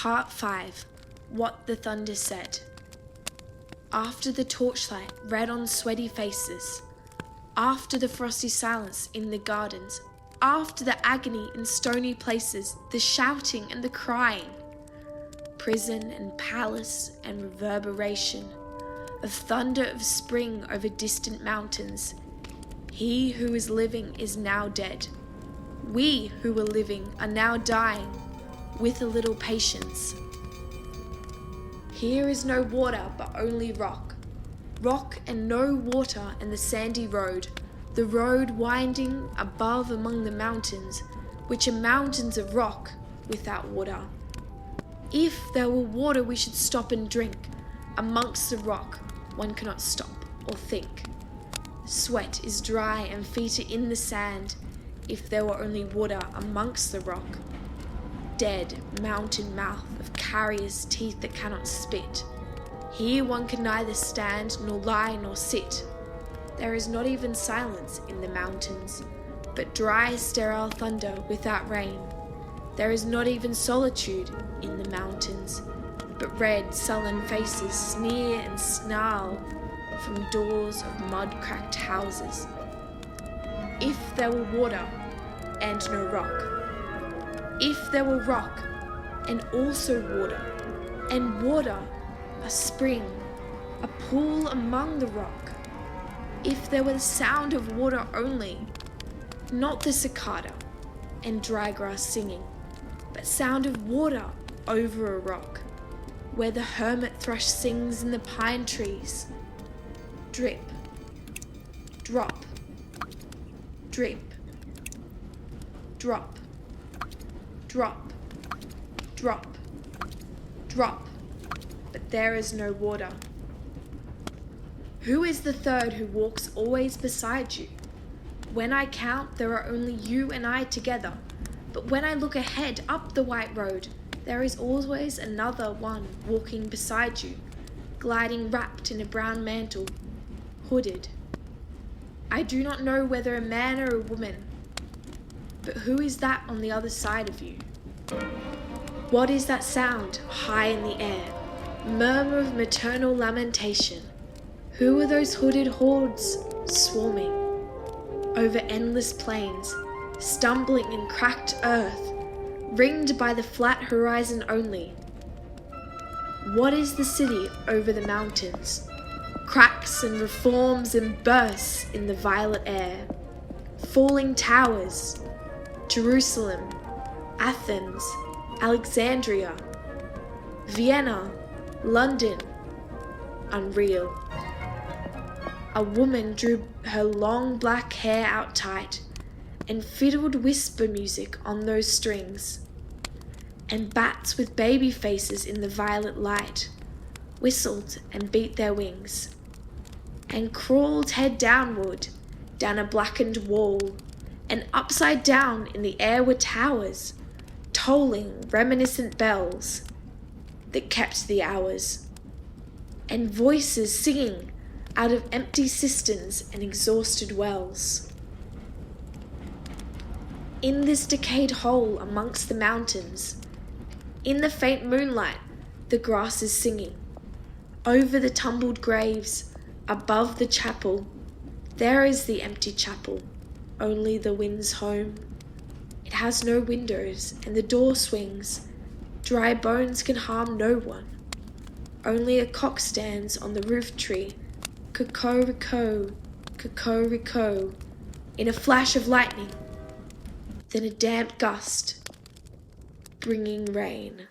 Part 5. What the Thunder Said. After the torchlight red on sweaty faces, after the frosty silence in the gardens, after the agony in stony places, the shouting and the crying, prison and palace and reverberation of thunder of spring over distant mountains, he who is living is now dead. We who were living are now dying, with a little patience. Here is no water but only rock, rock and no water and the sandy road, the road winding above among the mountains, which are mountains of rock without water. If there were water we should stop and drink. Amongst the rock one cannot stop or think. Sweat is dry and feet are in the sand. If there were only water amongst the rock. Dead mountain mouth of carriers' teeth that cannot spit. Here one can neither stand nor lie nor sit. There is not even silence in the mountains, but dry sterile thunder without rain. There is not even solitude in the mountains, but red sullen faces sneer and snarl from doors of mud-cracked houses. If there were water and no rock, if there were rock and also water, and water, a spring, a pool among the rock, if there were the sound of water only, not the cicada and dry grass singing, but sound of water over a rock, where the hermit thrush sings in the pine trees, drip, drop, drip, drop, drop, drop, drop, but there is no water. Who is the third who walks always beside you? When I count, there are only you and I together, but when I look ahead up the white road, there is always another one walking beside you, gliding wrapped in a brown mantle, hooded. I do not know whether a man or a woman, but who is that on the other side of you? What is that sound high in the air? Murmur of maternal lamentation. Who are those hooded hordes swarming over endless plains, stumbling in cracked earth, ringed by the flat horizon only? What is the city over the mountains? Cracks and reforms and bursts in the violet air. Falling towers, Jerusalem, Athens, Alexandria, Vienna, London, unreal. A woman drew her long black hair out tight and fiddled whisper music on those strings. And bats with baby faces in the violet light whistled and beat their wings, and crawled head downward down a blackened wall, and upside down in the air were towers, tolling reminiscent bells that kept the hours, and voices singing out of empty cisterns and exhausted wells. In this decayed hole amongst the mountains, in the faint moonlight, the grass is singing. Over the tumbled graves, above the chapel, there is the empty chapel, only the wind's home. It has no windows, and the door swings. Dry bones can harm no one. Only a cock stands on the roof tree, cocorico, cocorico, in a flash of lightning, then a damp gust, bringing rain.